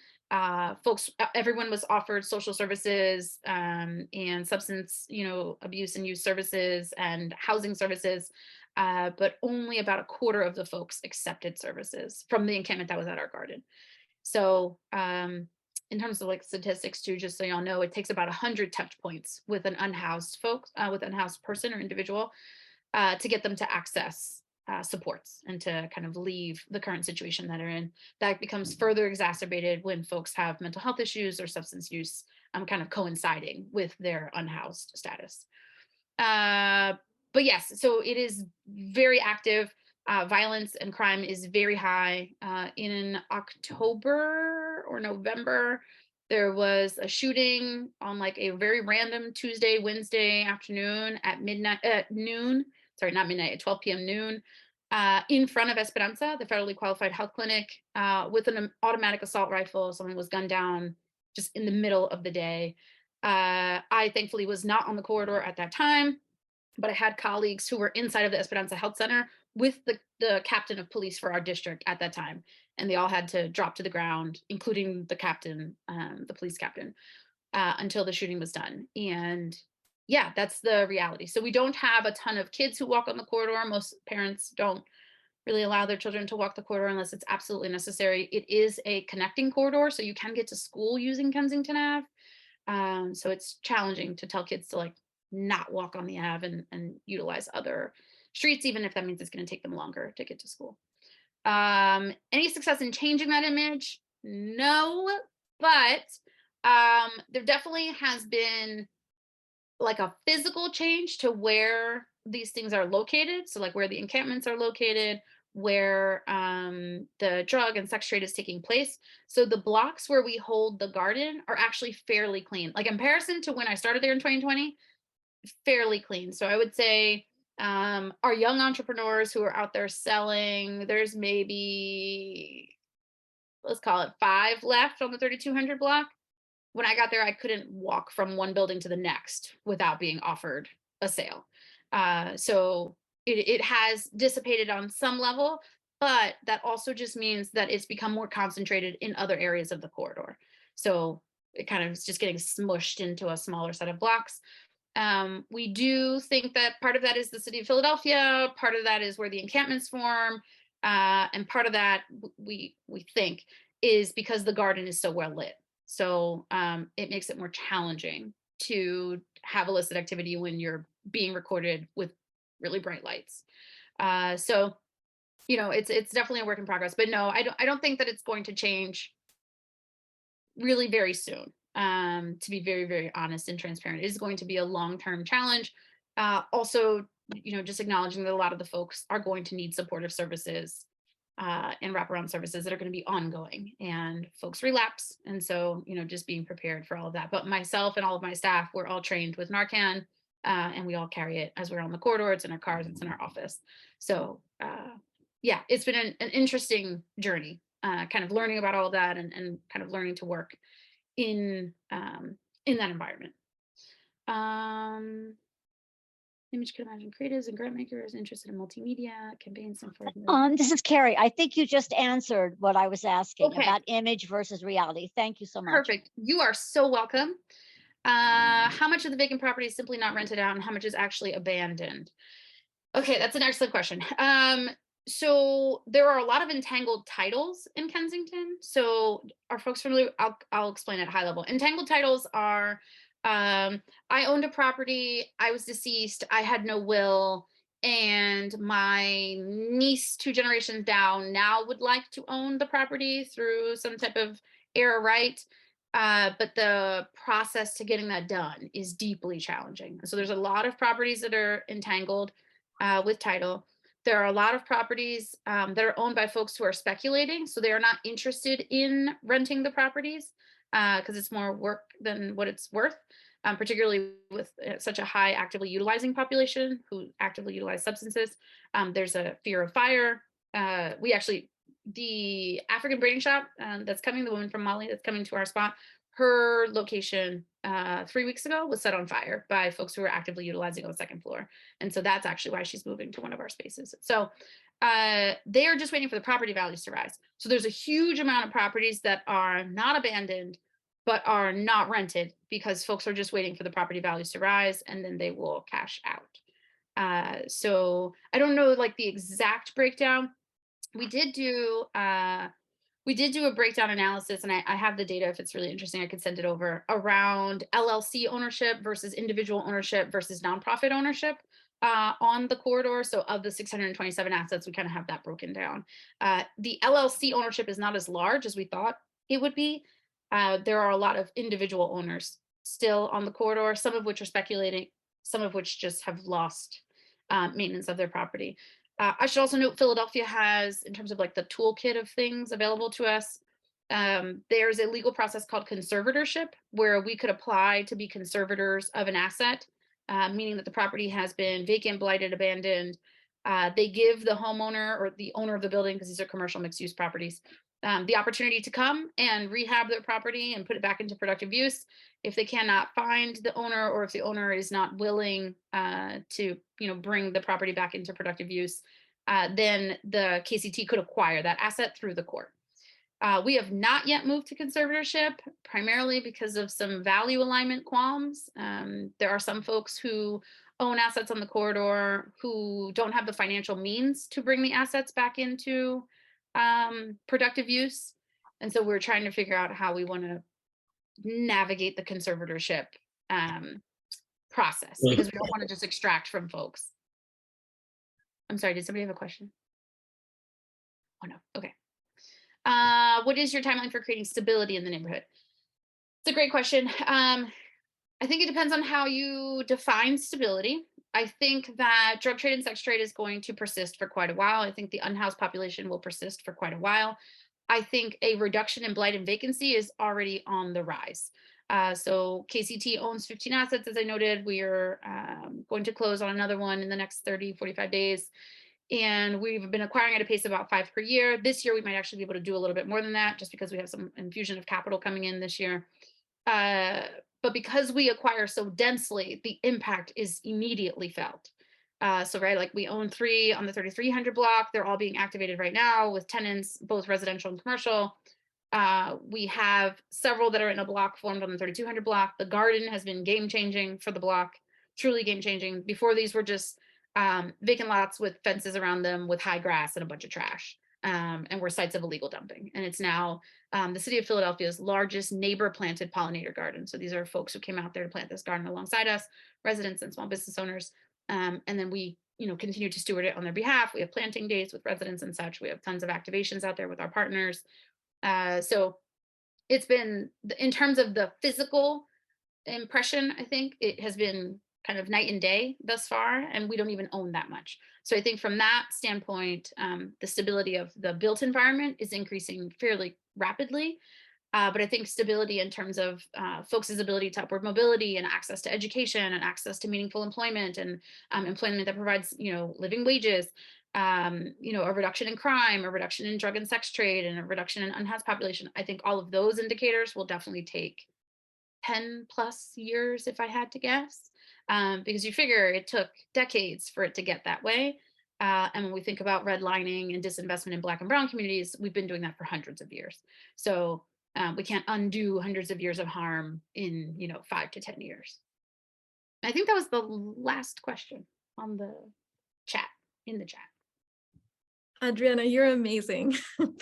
Everyone was offered social services and substance, abuse and use services and housing services, but only about a quarter of the folks accepted services from the encampment that was at our garden. So in terms of like statistics too, just so y'all know, it takes about 100 touch points with an unhoused person or individual to get them to access supports and to kind of leave the current situation that are in. That becomes further exacerbated when folks have mental health issues or substance use kind of coinciding with their unhoused status. But yes, so it is very active. Violence and crime is very high. In October or November, there was a shooting on like a very random Tuesday, Wednesday afternoon at noon. Sorry, not midnight, at 12 p.m. noon, in front of Esperanza, the federally qualified health clinic, with an automatic assault rifle. Someone was gunned down just in the middle of the day. I thankfully was not on the corridor at that time, but I had colleagues who were inside of the Esperanza Health Center with the captain of police for our district at that time. And they all had to drop to the ground, including the captain, the police captain, until the shooting was done. And yeah, that's the reality. So we don't have a ton of kids who walk on the corridor. Most parents don't really allow their children to walk the corridor unless it's absolutely necessary. It is a connecting corridor, so you can get to school using Kensington Ave. So it's challenging to tell kids to like not walk on the Ave and utilize other streets, even if that means it's going to take them longer to get to school. Any success in changing that image? No, but there definitely has been like a physical change to where these things are located. So like where the encampments are located, where the drug and sex trade is taking place. So the blocks where we hold the garden are actually fairly clean. Like in comparison to when I started there in 2020, fairly clean. So I would say our young entrepreneurs who are out there selling, there's maybe, let's call it 5 left on the 3200 block. When I got there, I couldn't walk from one building to the next without being offered a sale. So it has dissipated on some level, but that also just means that it's become more concentrated in other areas of the corridor. So it kind of is just getting smushed into a smaller set of blocks. We do think that part of that is the city of Philadelphia, part of that is where the encampments form, and part of that we think is because the garden is so well lit. So it makes it more challenging to have illicit activity when you're being recorded with really bright lights. So, it's definitely a work in progress. But no, I don't think that it's going to change really very soon. To be very, very honest and transparent, it is going to be a long-term challenge. Also, just acknowledging that a lot of the folks are going to need supportive services and wraparound services that are going to be ongoing, and folks relapse. And so, just being prepared for all of that. But myself and all of my staff, we're all trained with Narcan, and we all carry it as we're on the corridor. It's in our cars, it's in our office. So yeah, it's been an interesting journey, kind of learning about all of that and kind of learning to work in that environment. Um, Image could imagine creatives and grant makers interested in multimedia campaigns and for. This is Carrie. I think you just answered what I was asking Okay, about image versus reality. Thank you so much. perfect. You are so welcome. How much of the vacant property is simply not rented out, and how much is actually abandoned? Okay, that's an excellent question. So there are a lot of entangled titles in Kensington. So are folks familiar? I'll explain at high level. Entangled titles are I owned a property, I was deceased, I had no will, and my niece 2 generations down now would like to own the property through some type of heir right. But the process to getting that done is deeply challenging. So there's a lot of properties that are entangled with title. There are a lot of properties that are owned by folks who are speculating, so they are not interested in renting the properties because it's more work than what it's worth, particularly with such a high actively utilizing population who actively utilize substances. There's a fear of fire. The African braiding shop that's coming, the woman from Mali that's coming to our spot, her location 3 weeks ago was set on fire by folks who were actively utilizing on the second floor. And so that's actually why she's moving to one of our spaces. So they are just waiting for the property values to rise. So there's a huge amount of properties that are not abandoned, but are not rented because folks are just waiting for the property values to rise and then they will cash out. So I don't know like the exact breakdown. We did do a breakdown analysis, and I have the data. If it's really interesting, I could send it over, around LLC ownership versus individual ownership versus nonprofit ownership on the corridor. So of the 627 assets, we kind of have that broken down. The LLC ownership is not as large as we thought it would be. There are a lot of individual owners still on the corridor, some of which are speculating, some of which just have lost maintenance of their property. I should also note Philadelphia has, in terms of like the toolkit of things available to us, there's a legal process called conservatorship where we could apply to be conservators of an asset, meaning that the property has been vacant, blighted, abandoned. They give the homeowner or the owner of the building, because these are commercial mixed use properties, the opportunity to come and rehab their property and put it back into productive use. If they cannot find the owner, or if the owner is not willing to bring the property back into productive use, then the KCT could acquire that asset through the court. We have not yet moved to conservatorship, primarily because of some value alignment qualms. There are some folks who own assets on the corridor who don't have the financial means to bring the assets back into productive use. And so we're trying to figure out how we want to navigate the conservatorship process, because we don't want to just extract from folks. I'm sorry, did somebody have a question? Oh no, okay. What is your timeline for creating stability in the neighborhood? It's a great question. I think it depends on how you define stability. I think that drug trade and sex trade is going to persist for quite a while. I think the unhoused population will persist for quite a while. I think a reduction in blight and vacancy is already on the rise. So KCT owns 15 assets, as I noted. We are going to close on another one in the next 30, 45 days. And we've been acquiring at a pace of about 5 per year. This year, we might actually be able to do a little bit more than that, just because we have some infusion of capital coming in this year. But because we acquire so densely, the impact is immediately felt. So like we own 3 on the 3300 block. They're all being activated right now with tenants, both residential and commercial. We have several that are in a block formed on the 3200 block. The garden has been game changing for the block, truly game changing. Before, these were just vacant lots with fences around them with high grass and a bunch of trash, and were sites of illegal dumping. And it's now the city of Philadelphia's largest neighbor planted pollinator garden. So these are folks who came out there to plant this garden alongside us, residents and small business owners. And then we continue to steward it on their behalf. We have planting days with residents and such. We have tons of activations out there with our partners. So it's been, in terms of the physical impression, I think it has been kind of night and day thus far, and we don't even own that much. So I think from that standpoint, the stability of the built environment is increasing fairly rapidly. But I think stability in terms of folks' ability to upward mobility and access to education and access to meaningful employment and employment that provides, living wages, a reduction in crime, a reduction in drug and sex trade, and a reduction in unhoused population. I think all of those indicators will definitely take 10 plus years, if I had to guess, because you figure it took decades for it to get that way. And when we think about redlining and disinvestment in Black and Brown communities, we've been doing that for hundreds of years. So we can't undo hundreds of years of harm in 5 to 10 years. I think that was the last question on the chat, in the chat. Adriana, you're amazing.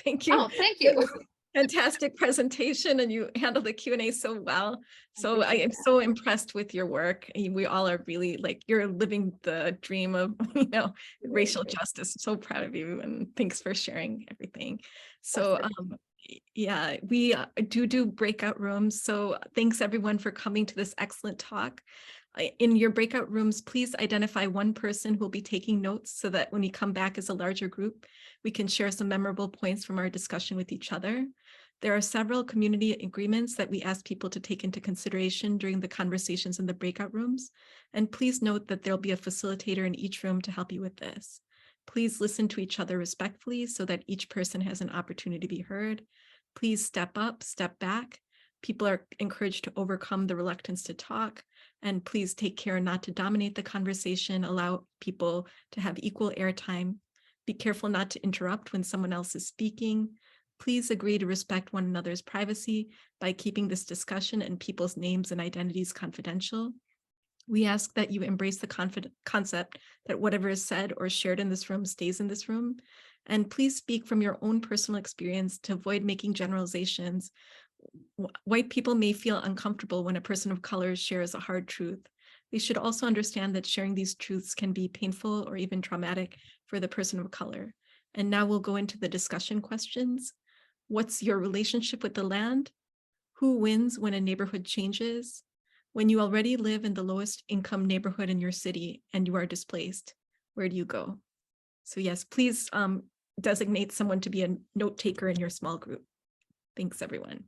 Thank you. Oh, thank you. Fantastic presentation, and you handled the Q&A so well. So I am so impressed with your work. We all are really, like, you're living the dream of, racial justice. So proud of you, and thanks for sharing everything. So yeah, we do breakout rooms. So thanks everyone for coming to this excellent talk. In your breakout rooms, please identify one person who will be taking notes so that when we come back as a larger group, we can share some memorable points from our discussion with each other. There are several community agreements that we ask people to take into consideration during the conversations in the breakout rooms. And please note that there'll be a facilitator in each room to help you with this. Please listen to each other respectfully so that each person has an opportunity to be heard. Please step up, step back. People are encouraged to overcome the reluctance to talk. And please take care not to dominate the conversation. Allow people to have equal airtime. Be careful not to interrupt when someone else is speaking. Please agree to respect one another's privacy by keeping this discussion and people's names and identities confidential. We ask that you embrace the concept that whatever is said or shared in this room stays in this room. And please speak from your own personal experience to avoid making generalizations. White people may feel uncomfortable when a person of color shares a hard truth. They should also understand that sharing these truths can be painful or even traumatic for the person of color. And now we'll go into the discussion questions. What's your relationship with the land? Who wins when a neighborhood changes? When you already live in the lowest income neighborhood in your city and you are displaced, where do you go? So yes, please designate someone to be a note taker in your small group. Thanks, everyone.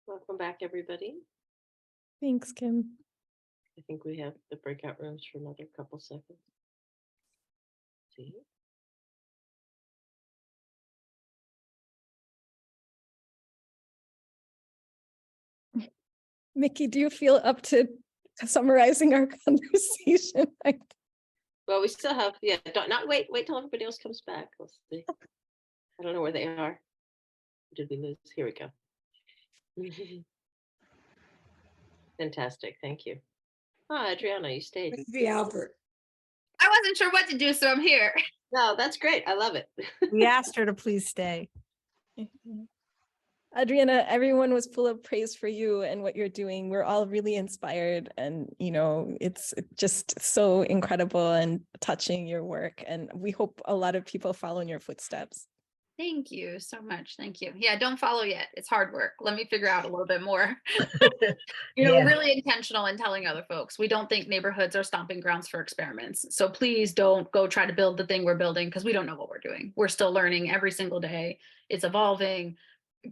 Welcome back, everybody. Thanks, Kim. I think we have the breakout rooms for another couple seconds. See? Mickey, do you feel up to summarizing our conversation? Well, we still have, not wait till everybody else comes back. Let's see. I don't know where they are. Did we lose? Here we go. Fantastic, thank you. Oh, Adriana, you stayed. Maybe Albert. I wasn't sure what to do, so I'm here. No, that's great. I love it. We asked her to please stay. Adriana, everyone was full of praise for you and what you're doing. We're all really inspired, and it's just so incredible and touching, your work, and we hope a lot of people follow in your footsteps. Thank you so much. Thank you. Yeah, don't follow yet. It's hard work. Let me figure out a little bit more. We're really intentional in telling other folks. We don't think neighborhoods are stomping grounds for experiments. So please don't go try to build the thing we're building, because we don't know what we're doing. We're still learning every single day. It's evolving.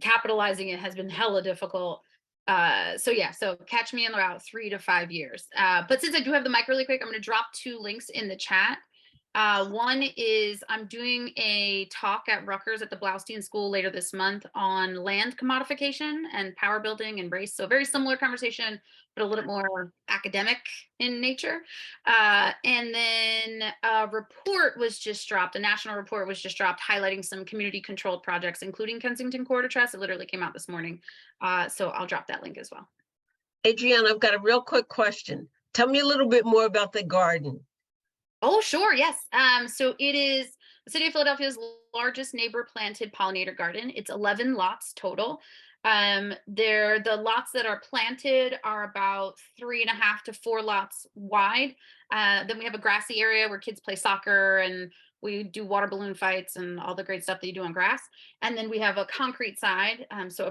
Capitalizing it has been hella difficult. So catch me in about 3 to 5 years. But since I do have the mic really quick, I'm going to drop 2 links in the chat. One is I'm doing a talk at Rutgers at the Blaustein School later this month on land commodification and power building and race. So very similar conversation, but a little more academic in nature. And then a report was just dropped, a national report was just dropped highlighting some community controlled projects, including Kensington Corridor Trust. It literally came out this morning. So I'll drop that link as well. Adriana, I've got a real quick question. Tell me a little bit more about the garden. Oh, sure. Yes. So it is the city of Philadelphia's largest neighbor planted pollinator garden. It's 11 lots total. The lots that are planted are about 3.5 to 4 lots wide. Then we have a grassy area where kids play soccer and we do water balloon fights and all the great stuff that you do on grass. And then we have a concrete side, so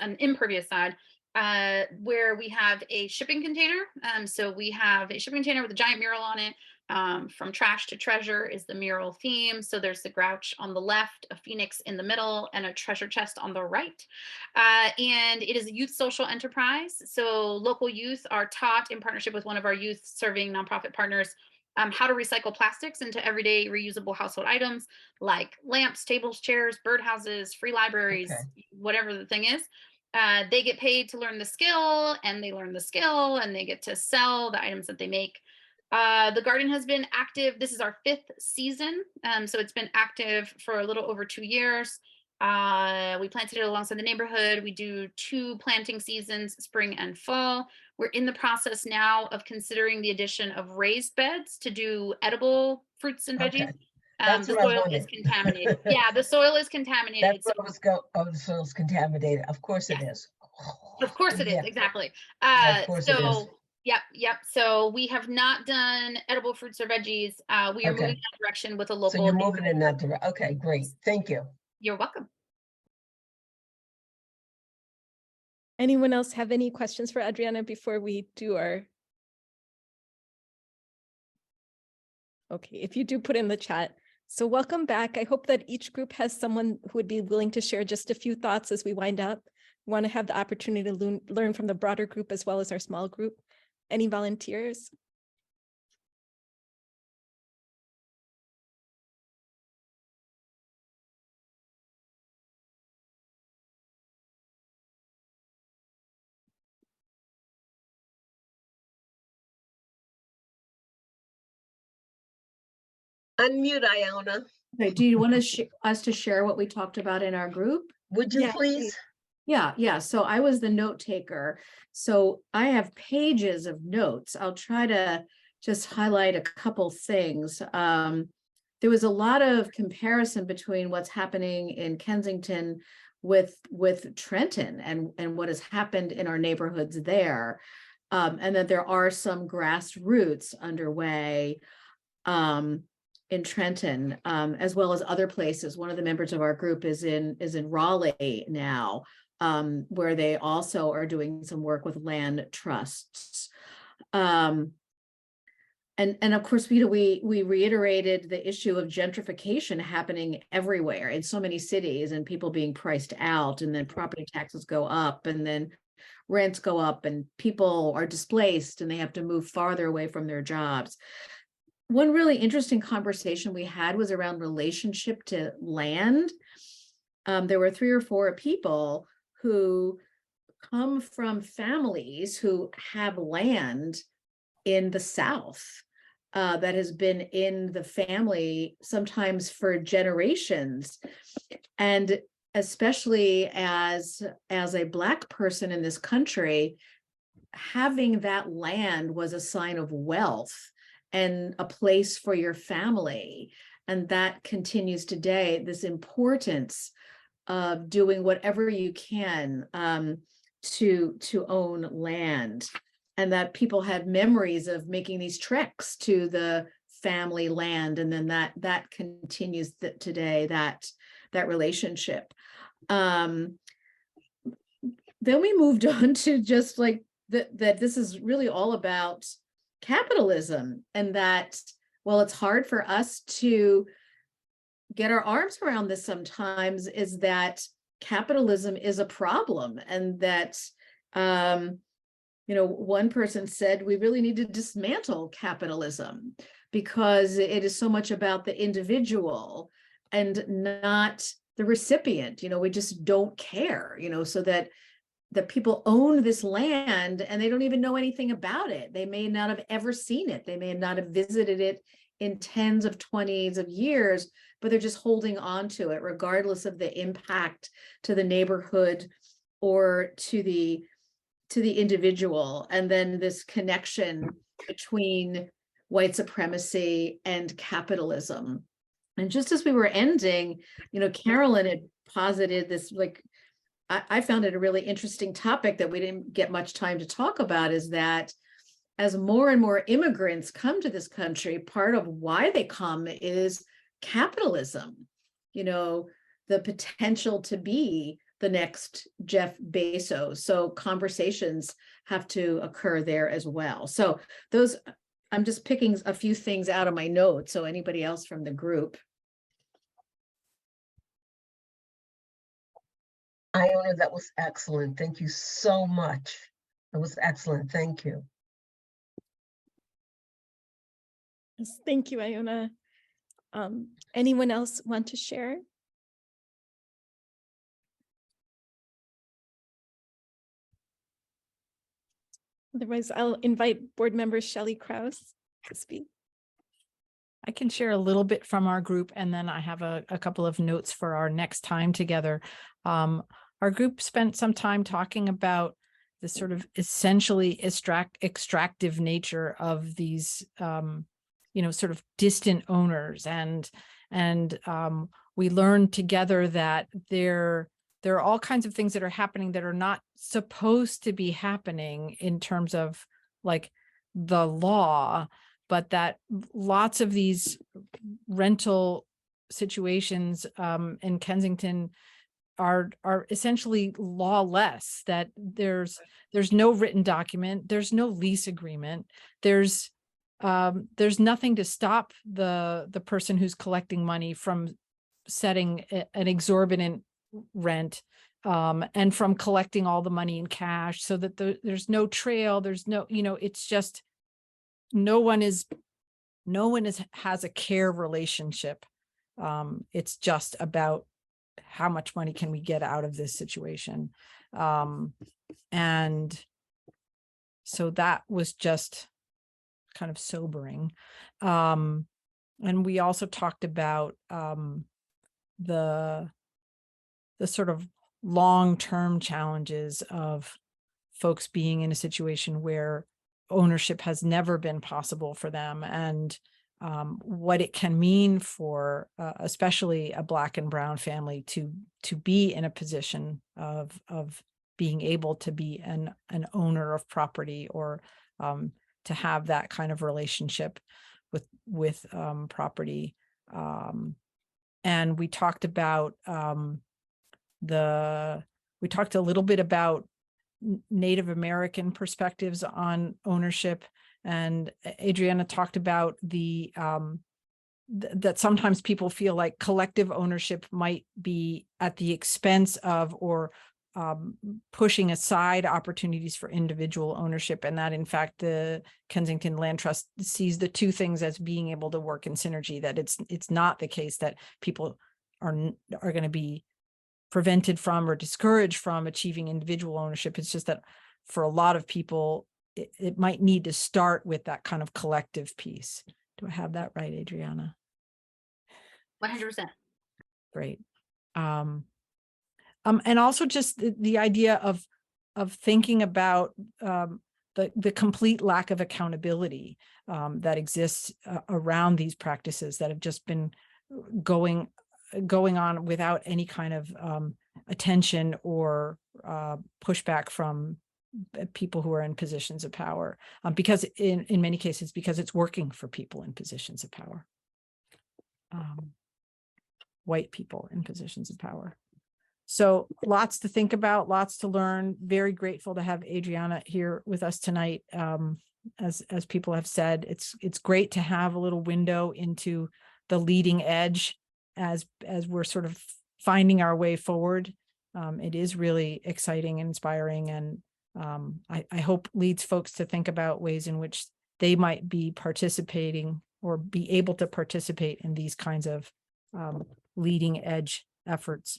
an impervious side. where we have a shipping container. So we have a shipping container with a giant mural on it. From trash to treasure is the mural theme. So there's the grouch on the left, a phoenix in the middle, and a treasure chest on the right. And it is a youth social enterprise. So local youth are taught in partnership with one of our youth serving nonprofit partners how to recycle plastics into everyday reusable household items like lamps, tables, chairs, birdhouses, free libraries, Okay. whatever the thing is. They get paid to learn the skill, and they learn the skill, and they get to sell the items that they make. The garden has been active. This is our 5th season. So it's been active for a little over 2 years. We planted it alongside the neighborhood. We do 2 planting seasons, spring and fall. We're in the process now of considering the addition of raised beds to do edible fruits and veggies. Okay. That's The what I was soil is wondering. contaminated. Yeah, the soil is contaminated. That's So what I was oh, the soil's contaminated. Of course it is. of course it is, Yeah. exactly. Of course it is. So yep. So we have not done edible fruits or veggies. We are Okay. moving that direction with a So local. you're moving in that direction. Okay, great. Thank you. You're welcome. Anyone else have any questions for Adriana before we do our? Okay, if you do put in the chat. So welcome back. I hope that each group has someone who would be willing to share just a few thoughts as we wind up. We want to have the opportunity to learn from the broader group as well as our small group. Any volunteers? Unmute, Iona. Okay, do you want us to share what we talked about in our group? Would you Yeah, please? Yeah. So I was the note taker. So I have pages of notes. I'll try to just highlight a couple things. There was a lot of comparison between what's happening in Kensington with Trenton and what has happened in our neighborhoods there. And that there are some grassroots underway in Trenton, as well as other places. One of the members of our group is in Raleigh now, where they also are doing some work with land trusts. And of course, we reiterated the issue of gentrification happening everywhere in so many cities, and people being priced out, and then property taxes go up, and then rents go up, and people are displaced, and they have to move farther away from their jobs. One really interesting conversation we had was around relationship to land. There were 3 or 4 people who come from families who have land in the South that has been in the family sometimes for generations. And especially as a Black person in this country, having that land was a sign of wealth and a place for your family. And that continues today, this importance of doing whatever you can to own land. And that people have memories of making these treks to the family land. And then that continues today, that relationship. Then we moved on to just like that this is really all about capitalism, and that, well, it's hard for us to get our arms around this sometimes, is that capitalism is a problem, and that one person said we really need to dismantle capitalism because it is so much about the individual and not the recipient. We just don't care, so that people own this land and they don't even know anything about it. They may not have ever seen it. They may not have visited it in 10s of 20s of years, but they're just holding on to it regardless of the impact to the neighborhood or to the individual. And then this connection between white supremacy and capitalism. And just as we were ending, Carolyn had posited this, like, I found it a really interesting topic that we didn't get much time to talk about, is that as more and more immigrants come to this country, part of why they come is capitalism, the potential to be the next Jeff Bezos. So conversations have to occur there as well. So those, I'm just picking a few things out of my notes. So anybody else from the group? Iona, that was excellent. Thank you so much. That was excellent. Thank you. Yes, thank you, Iona. Anyone else want to share? Otherwise, I'll invite board member Shelley Krause to speak. I can share a little bit from our group, and then I have a couple of notes for our next time together. Our group spent some time talking about the sort of essentially extractive nature of these, sort of distant owners, and we learned together that there are all kinds of things that are happening that are not supposed to be happening in terms of like the law, but that lots of these rental situations in Kensington are essentially lawless, that there's no written document, there's no lease agreement, there's nothing to stop the person who's collecting money from setting an exorbitant rent and from collecting all the money in cash, so that there's no trail, there's no, it's just no one has a care relationship. It's just about how much money can we get out of this situation. And so that was just kind of sobering. And we also talked about the sort of long-term challenges of folks being in a situation where ownership has never been possible for them, and what it can mean for especially a Black and brown family to be in a position of being able to be an owner of property, or to have that kind of relationship with property. And we talked about we talked a little bit about Native American perspectives on ownership, and Adriana talked about that sometimes people feel like collective ownership might be at the expense of, or pushing aside opportunities for individual ownership, and that in fact the Kensington Land Trust sees the two things as being able to work in synergy, that it's not the case that people are going to be prevented from or discouraged from achieving individual ownership. It's just that for a lot of people, it might need to start with that kind of collective piece. Do I have that right, Adriana? 100%. Great. And also just the idea of thinking about the complete lack of accountability that exists around these practices that have just been going on without any kind of attention or pushback from people who are in positions of power, because in many cases, because it's working for people in positions of power, white people in positions of power. So lots to think about, lots to learn. Very grateful to have Adriana here with us tonight. As people have said, it's great to have a little window into the leading edge as we're sort of finding our way forward. It is really exciting and inspiring, and I hope leads folks to think about ways in which they might be participating or be able to participate in these kinds of leading edge efforts.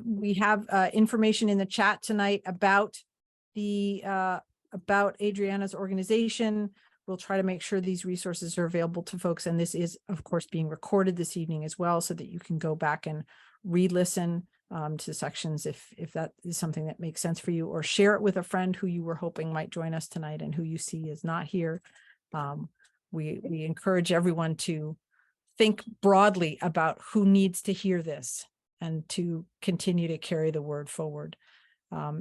We have information in the chat tonight about Adriana's organization. We'll try to make sure these resources are available to folks, and this is, of course, being recorded this evening as well, so that you can go back and re-listen to sections if that is something that makes sense for you, or share it with a friend who you were hoping might join us tonight and who you see is not here. We encourage everyone to think broadly about who needs to hear this and to continue to carry the word forward.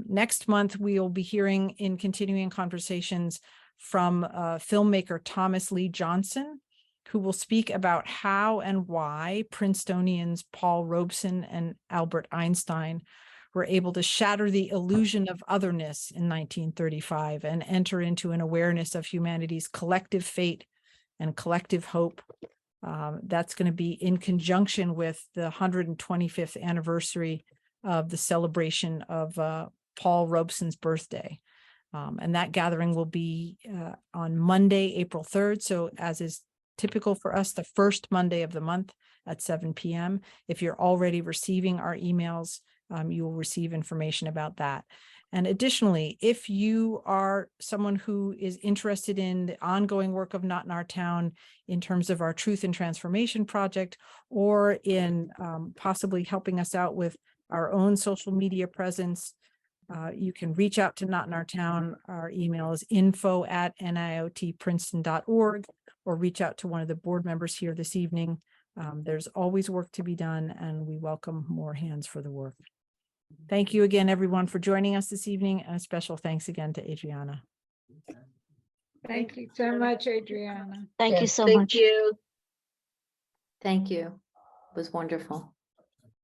Next month, we will be hearing in continuing conversations from filmmaker Thomas Lee Johnson, who will speak about how and why Princetonians Paul Robeson and Albert Einstein were able to shatter the illusion of otherness in 1935 and enter into an awareness of humanity's collective fate and collective hope. That's going to be in conjunction with the 125th anniversary of the celebration of Paul Robeson's birthday. And that gathering will be on Monday, April 3rd. So as is typical for us, the first Monday of the month at 7 p.m. If you're already receiving our emails, you will receive information about that. And additionally, if you are someone who is interested in the ongoing work of Not in Our Town in terms of our Truth and Transformation project, or in possibly helping us out with our own social media presence, you can reach out to Not in Our Town. Our email is info@niotprinceton.org, or reach out to one of the board members here this evening. There's always work to be done, and we welcome more hands for the work. Thank you again, everyone, for joining us this evening, and a special thanks again to Adriana. Thank you so much, Adriana. Thank you Yes, so thank much. you. Thank you. It was wonderful.